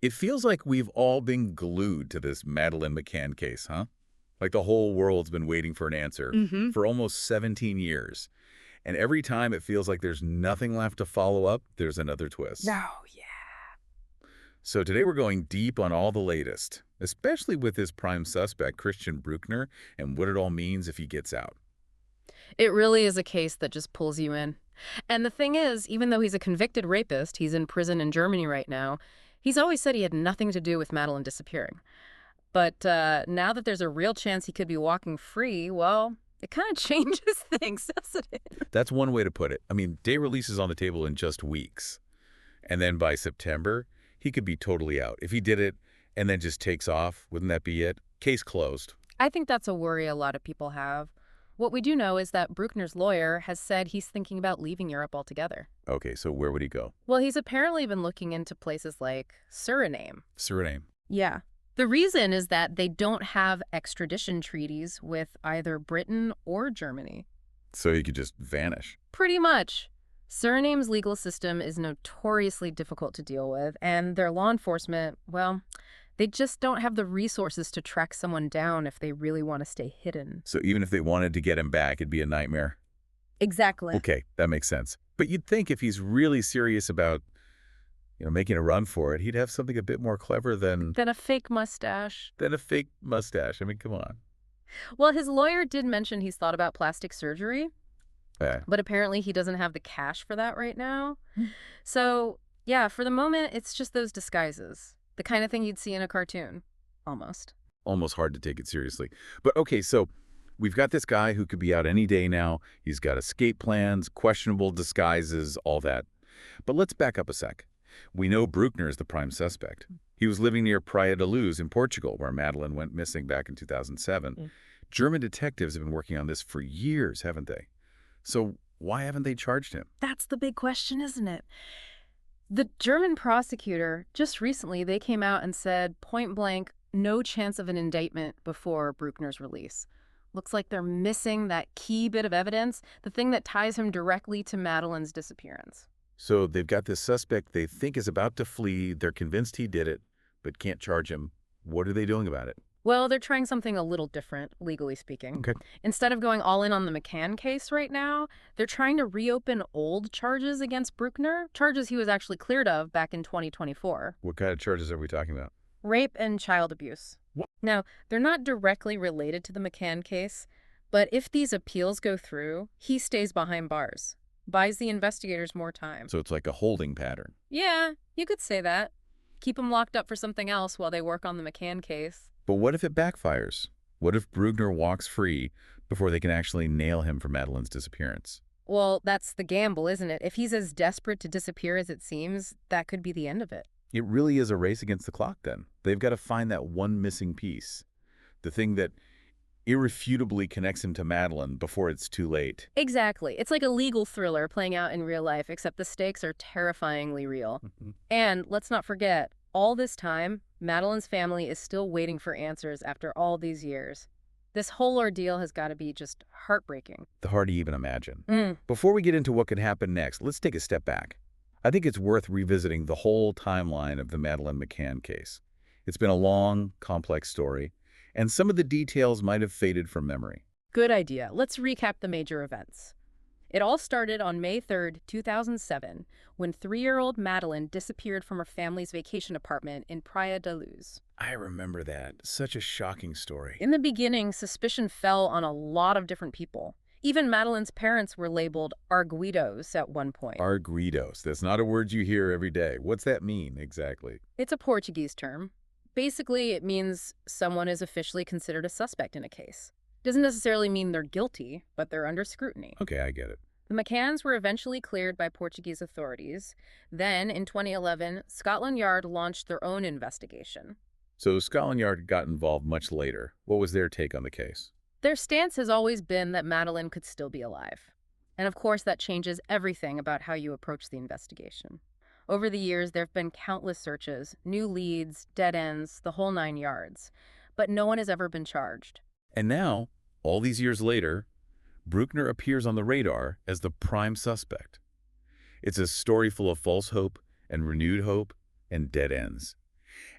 It feels like we've all been glued to this Madeleine McCann case, huh? Like the whole world's been waiting for an answer Mm-hmm. for almost 17 years. And every time it feels like there's nothing left to follow up, there's another twist. No, yeah. So today we're going deep on all the latest, especially with this prime suspect, Christian Brueckner, and what it all means if he gets out. It really is a case that just pulls you in. And the thing is, even though he's a convicted rapist, he's in prison in Germany right now, he's always said he had nothing to do with Madeleine disappearing. But now that there's a real chance he could be walking free, well, it kind of changes things, doesn't it? That's one way to put it. I mean, day release is on the table in just weeks. And then by September, he could be totally out. If he did it and then just takes off, wouldn't that be it? Case closed. I think that's a worry a lot of people have. What we do know is that Bruckner's lawyer has said he's thinking about leaving Europe altogether. Okay, so where would he go? Well, he's apparently been looking into places like Suriname. Suriname. Yeah. The reason is that they don't have extradition treaties with either Britain or Germany. So he could just vanish. Pretty much. Suriname's legal system is notoriously difficult to deal with, and their law enforcement, well, they just don't have the resources to track someone down if they really want to stay hidden. So even if they wanted to get him back, it'd be a nightmare. Exactly. Okay, that makes sense. But you'd think if he's really serious about, making a run for it, he'd have something a bit more clever Then a fake mustache. than a fake mustache. I mean, come on. Well, his lawyer did mention he's thought about plastic surgery, Yeah. but apparently he doesn't have the cash for that right now. So, yeah, for the moment, it's just those disguises. The kind of thing you'd see in a cartoon. Almost. Almost hard to take it seriously. But okay, so we've got this guy who could be out any day now. He's got escape plans, questionable disguises, all that. But let's back up a sec. We know Brueckner is the prime suspect. He was living near Praia da Luz in Portugal, where Madeleine went missing back in 2007. Mm. German detectives have been working on this for years, haven't they? So why haven't they charged him? That's the big question, isn't it? The German prosecutor, just recently, they came out and said, point blank, no chance of an indictment before Bruckner's release. Looks like they're missing that key bit of evidence, the thing that ties him directly to Madeleine's disappearance. So they've got this suspect they think is about to flee. They're convinced he did it, but can't charge him. What are they doing about it? Well, they're trying something a little different, legally speaking. Okay. Instead of going all in on the McCann case right now, they're trying to reopen old charges against Brueckner, charges he was actually cleared of back in 2024. What kind of charges are we talking about? Rape and child abuse. What? Now, they're not directly related to the McCann case, but if these appeals go through, he stays behind bars. Buys the investigators more time. So it's like a holding pattern. Yeah, you could say that. Keep him locked up for something else while they work on the McCann case. But what if it backfires? What if Brueckner walks free before they can actually nail him for Madeleine's disappearance? Well, that's the gamble, isn't it? If he's as desperate to disappear as it seems, that could be the end of it. It really is a race against the clock then. They've got to find that one missing piece. The thing that irrefutably connects him to Madeleine before it's too late. Exactly. It's like a legal thriller playing out in real life, except the stakes are terrifyingly real. And let's not forget, all this time, Madeleine's family is still waiting for answers after all these years. This whole ordeal has got to be just heartbreaking. Hard to even imagine. Mm. Before we get into what could happen next, let's take a step back. I think it's worth revisiting the whole timeline of the Madeleine McCann case. It's been a long, complex story, and some of the details might have faded from memory. Good idea. Let's recap the major events. It all started on May 3rd, 2007, when 3-year-old Madeleine disappeared from her family's vacation apartment in Praia da Luz. I remember that. Such a shocking story. In the beginning, suspicion fell on a lot of different people. Even Madeleine's parents were labeled arguidos at one point. Arguidos. That's not a word you hear every day. What's that mean exactly? It's a Portuguese term. Basically, it means someone is officially considered a suspect in a case. Doesn't necessarily mean they're guilty, but they're under scrutiny. Okay, I get it. The McCanns were eventually cleared by Portuguese authorities. Then, in 2011, Scotland Yard launched their own investigation. So Scotland Yard got involved much later. What was their take on the case? Their stance has always been that Madeleine could still be alive. And of course, that changes everything about how you approach the investigation. Over the years, there have been countless searches, new leads, dead ends, the whole 9 yards. But no one has ever been charged. And now, all these years later, Brueckner appears on the radar as the prime suspect. It's a story full of false hope and renewed hope and dead ends.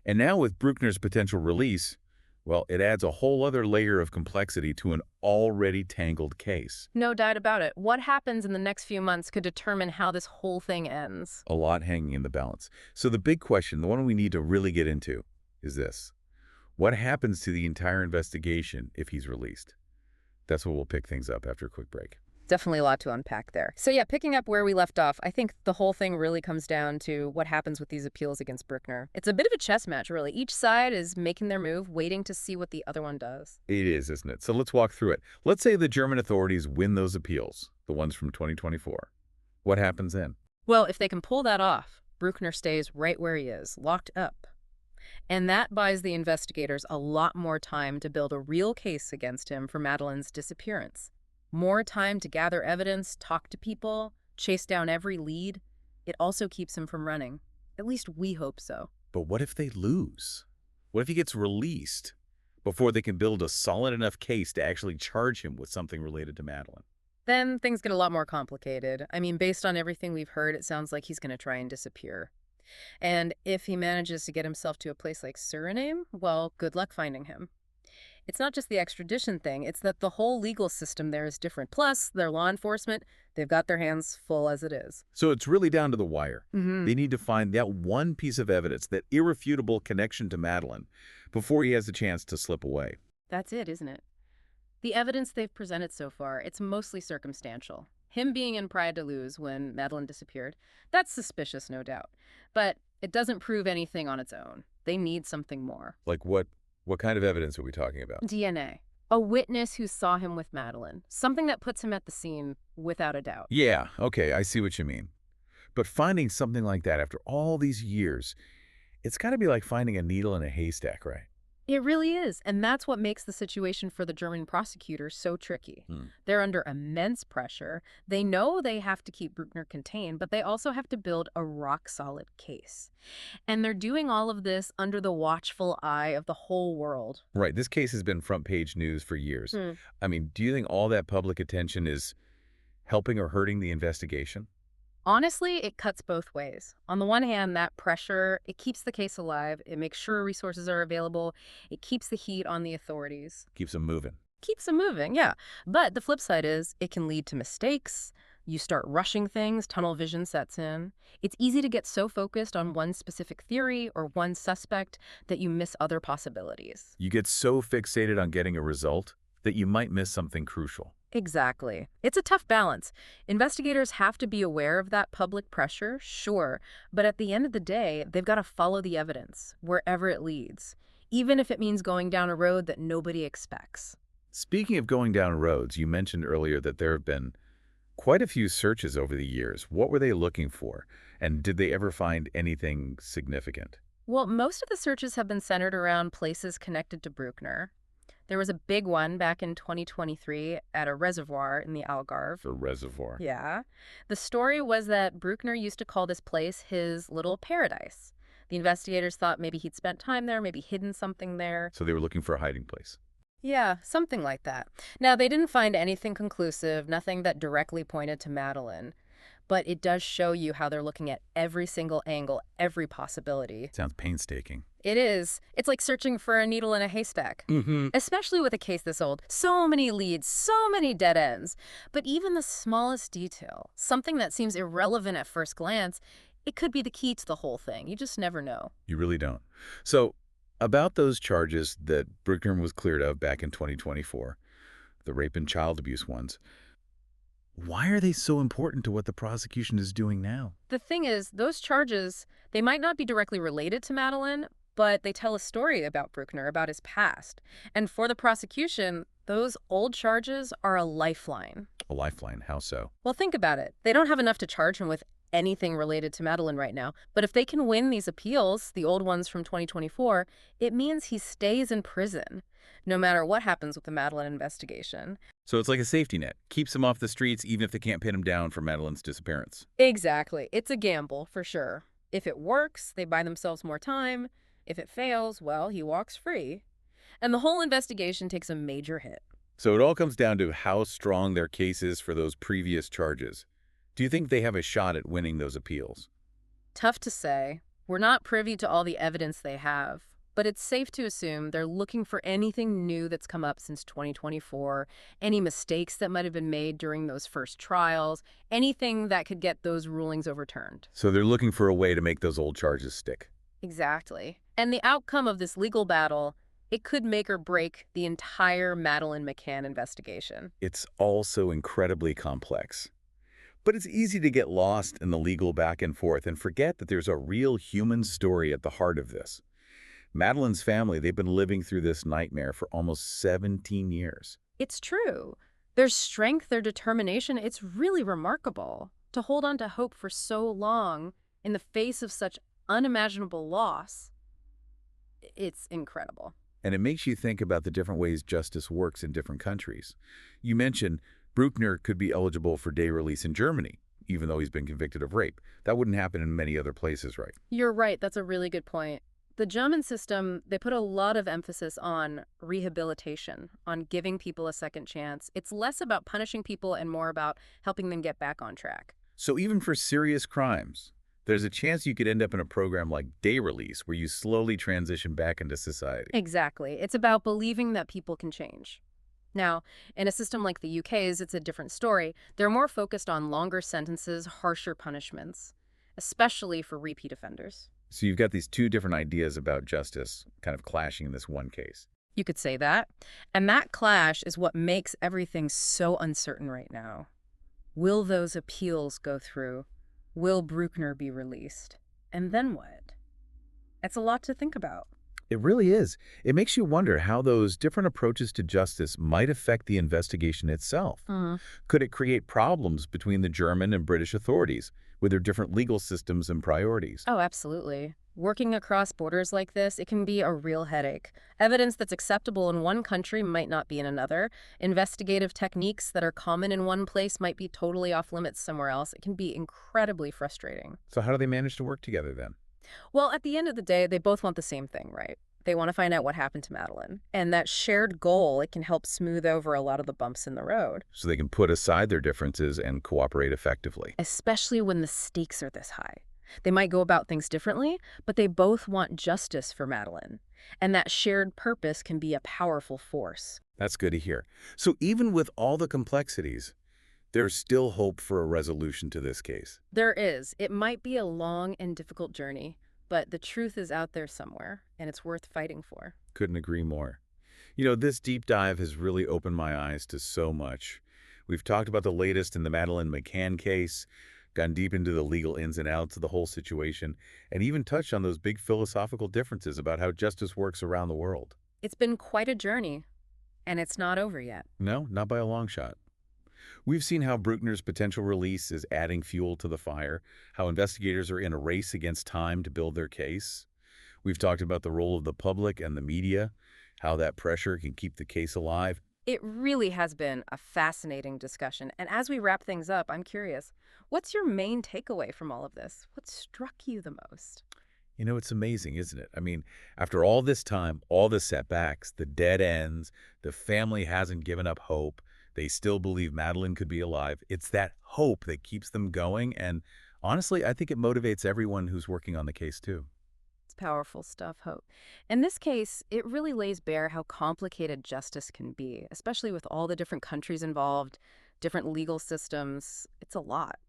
And now with Brueckner's potential release, well, it adds a whole other layer of complexity to an already tangled case. No doubt about it. What happens in the next few months could determine how this whole thing ends. A lot hanging in the balance. So the big question, the one we need to really get into, is this. What happens to the entire investigation if he's released? That's where we'll pick things up after a quick break. Definitely a lot to unpack there. So yeah, picking up where we left off, I think the whole thing really comes down to what happens with these appeals against Brueckner. It's a bit of a chess match, really. Each side is making their move, waiting to see what the other one does. It is, isn't it? So let's walk through it. Let's say the German authorities win those appeals, the ones from 2024. What happens then? Well, if they can pull that off, Brueckner stays right where he is, locked up. And that buys the investigators a lot more time to build a real case against him for Madeleine's disappearance. More time to gather evidence, talk to people, chase down every lead. It also keeps him from running. At least we hope so. But what if they lose? What if he gets released before they can build a solid enough case to actually charge him with something related to Madeleine? Then things get a lot more complicated. I mean, based on everything we've heard, it sounds like he's going to try and disappear. And if he manages to get himself to a place like Suriname, well, good luck finding him. It's not just the extradition thing, it's that the whole legal system there is different. Plus, their law enforcement, they've got their hands full as it is. So it's really down to the wire. Mm-hmm. They need to find that one piece of evidence, that irrefutable connection to Madeleine, before he has a chance to slip away. That's it, isn't it? The evidence they've presented so far, it's mostly circumstantial. Him being in Praia de Luz when Madeleine disappeared, that's suspicious, no doubt. But it doesn't prove anything on its own. They need something more. Like what? What kind of evidence are we talking about? DNA. A witness who saw him with Madeleine. Something that puts him at the scene without a doubt. Yeah, okay, I see what you mean. But finding something like that after all these years, it's got to be like finding a needle in a haystack, right? It really is, and that's what makes the situation for the German prosecutors so tricky. They're under immense pressure. They know they have to keep Brueckner contained, but they also have to build a rock-solid case. And they're doing all of this under the watchful eye of the whole world. Right, this case has been front-page news for years. I mean, do you think all that public attention is helping or hurting the investigation? Honestly, it cuts both ways. On the one hand, that pressure, it keeps the case alive. It makes sure resources are available. It keeps the heat on the authorities. Keeps them moving. Keeps them moving, yeah. But the flip side is it can lead to mistakes. You start rushing things, tunnel vision sets in. It's easy to get so focused on one specific theory or one suspect that you miss other possibilities. You get so fixated on getting a result that you might miss something crucial. Exactly. It's a tough balance. Investigators have to be aware of that public pressure, sure, but at the end of the day, they've got to follow the evidence, wherever it leads, even if it means going down a road that nobody expects. Speaking of going down roads, you mentioned earlier that there have been quite a few searches over the years. What were they looking for? And did they ever find anything significant? Well, most of the searches have been centered around places connected to Brueckner. There was a big one back in 2023 at a reservoir in the Algarve. The reservoir. Yeah. The story was that Brueckner used to call this place his little paradise. The investigators thought maybe he'd spent time there, maybe hidden something there. So they were looking for a hiding place. Yeah, something like that. Now, they didn't find anything conclusive, nothing that directly pointed to Madeleine. But it does show you how they're looking at every single angle, every possibility. Sounds painstaking. It is. It's like searching for a needle in a haystack. Especially with a case this old. So many leads, so many dead ends. But even the smallest detail, something that seems irrelevant at first glance, it could be the key to the whole thing. You just never know. You really don't. So, about those charges that Brueckner was cleared of back in 2024, the rape and child abuse ones, why are they so important to what the prosecution is doing now? The thing is, those charges, they might not be directly related to Madeleine, but they tell a story about Brueckner, about his past. And for the prosecution, those old charges are a lifeline. A lifeline? How so? Well, think about it. They don't have enough to charge him with anything related to Madeleine right now. But if they can win these appeals, the old ones from 2024, it means he stays in prison, no matter what happens with the Madeleine investigation. So it's like a safety net. Keeps him off the streets even if they can't pin him down for Madeleine's disappearance. Exactly. It's a gamble, for sure. If it works, they buy themselves more time. If it fails, well, he walks free. And the whole investigation takes a major hit. So it all comes down to how strong their case is for those previous charges. Do you think they have a shot at winning those appeals? Tough to say. We're not privy to all the evidence they have, but it's safe to assume they're looking for anything new that's come up since 2024, any mistakes that might have been made during those first trials, anything that could get those rulings overturned. So they're looking for a way to make those old charges stick. Exactly. And the outcome of this legal battle, it could make or break the entire Madeleine McCann investigation. It's all so incredibly complex. But it's easy to get lost in the legal back and forth and forget that there's a real human story at the heart of this. Madeleine's family, they've been living through this nightmare for almost 17 years. It's true. Their strength, their determination, it's really remarkable to hold on to hope for so long in the face of such unimaginable loss. It's incredible. And it makes you think about the different ways justice works in different countries. You mentioned Brueckner could be eligible for day release in Germany, even though he's been convicted of rape. That wouldn't happen in many other places, right? You're right. That's a really good point. The German system, they put a lot of emphasis on rehabilitation, on giving people a second chance. It's less about punishing people and more about helping them get back on track. So even for serious crimes, there's a chance you could end up in a program like day release where you slowly transition back into society. Exactly. It's about believing that people can change. Now, in a system like the UK's, it's a different story. They're more focused on longer sentences, harsher punishments, especially for repeat offenders. So you've got these two different ideas about justice kind of clashing in this one case. You could say that. And that clash is what makes everything so uncertain right now. Will those appeals go through? Will Brueckner be released? And then what? It's a lot to think about. It really is. It makes you wonder how those different approaches to justice might affect the investigation itself. Could it create problems between the German and British authorities with their different legal systems and priorities? Oh, absolutely. Working across borders like this, it can be a real headache. Evidence that's acceptable in one country might not be in another. Investigative techniques that are common in one place might be totally off limits somewhere else. It can be incredibly frustrating. So how do they manage to work together then? Well, at the end of the day, they both want the same thing, right? They want to find out what happened to Madeleine. And that shared goal, it can help smooth over a lot of the bumps in the road. So they can put aside their differences and cooperate effectively. Especially when the stakes are this high. They might go about things differently, but they both want justice for Madeleine. And that shared purpose can be a powerful force. That's good to hear. So even with all the complexities, there's still hope for a resolution to this case. There is. It might be a long and difficult journey, but the truth is out there somewhere, and it's worth fighting for. Couldn't agree more. You know, this deep dive has really opened my eyes to so much. We've talked about the latest in the Madeleine McCann case, gone deep into the legal ins and outs of the whole situation, and even touched on those big philosophical differences about how justice works around the world. It's been quite a journey, and it's not over yet. No, not by a long shot. We've seen how Brueckner's potential release is adding fuel to the fire, how investigators are in a race against time to build their case. We've talked about the role of the public and the media, how that pressure can keep the case alive. It really has been a fascinating discussion. And as we wrap things up, I'm curious, what's your main takeaway from all of this? What struck you the most? You know, it's amazing, isn't it? I mean, after all this time, all the setbacks, the dead ends, the family hasn't given up hope. They still believe Madeleine could be alive. It's that hope that keeps them going. And honestly, I think it motivates everyone who's working on the case, too. It's powerful stuff, Hope. In this case, it really lays bare how complicated justice can be, especially with all the different countries involved, different legal systems. It's a lot.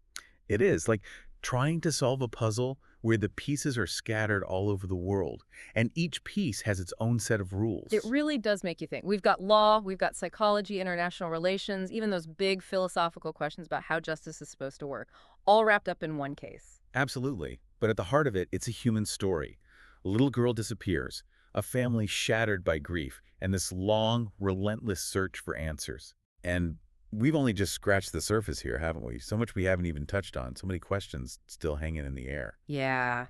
It is like trying to solve a puzzle where the pieces are scattered all over the world, and each piece has its own set of rules. It really does make you think. We've got law, we've got psychology, international relations, even those big philosophical questions about how justice is supposed to work, all wrapped up in one case. Absolutely. But at the heart of it, it's a human story. A little girl disappears, a family shattered by grief, and this long, relentless search for answers. And we've only just scratched the surface here, haven't we? So much we haven't even touched on, so many questions still hanging in the air. Yeah.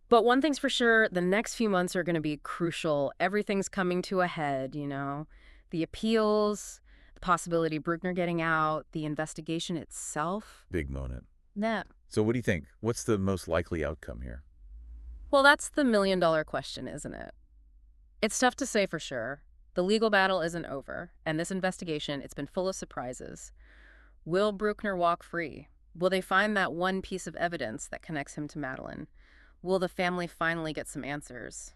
But one thing's for sure, the next few months are going to be crucial. Everything's coming to a head, you know. The appeals, the possibility of Brueckner getting out, the investigation itself. Big moment. Yeah. So what do you think? What's the most likely outcome here? Well, that's the million-dollar question, isn't it? It's tough to say for sure. The legal battle isn't over, and this investigation, it's been full of surprises. Will Brueckner walk free? Will they find that one piece of evidence that connects him to Madeleine? Will the family finally get some answers?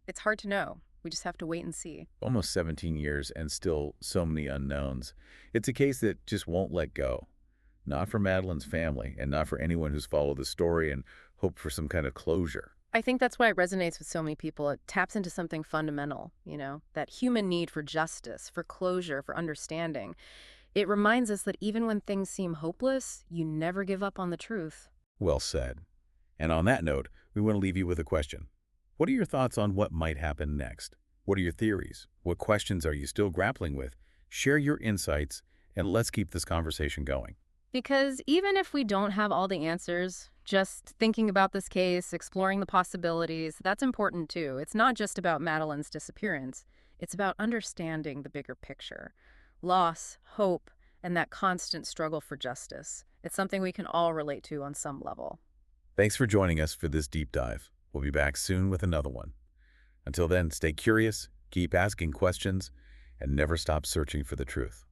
It's hard to know. We just have to wait and see. Almost 17 years and still so many unknowns. It's a case that just won't let go. Not for Madeleine's family, and not for anyone who's followed the story and hoped for some kind of closure. I think that's why it resonates with so many people. It taps into something fundamental, that human need for justice, for closure, for understanding. It reminds us that even when things seem hopeless, you never give up on the truth. Well said. And on that note, we want to leave you with a question. What are your thoughts on what might happen next? What are your theories? What questions are you still grappling with? Share your insights, and let's keep this conversation going. Because even if we don't have all the answers, just thinking about this case, exploring the possibilities, that's important too. It's not just about Madeleine's disappearance. It's about understanding the bigger picture. Loss, hope, and that constant struggle for justice. It's something we can all relate to on some level. Thanks for joining us for this deep dive. We'll be back soon with another one. Until then, stay curious, keep asking questions, and never stop searching for the truth.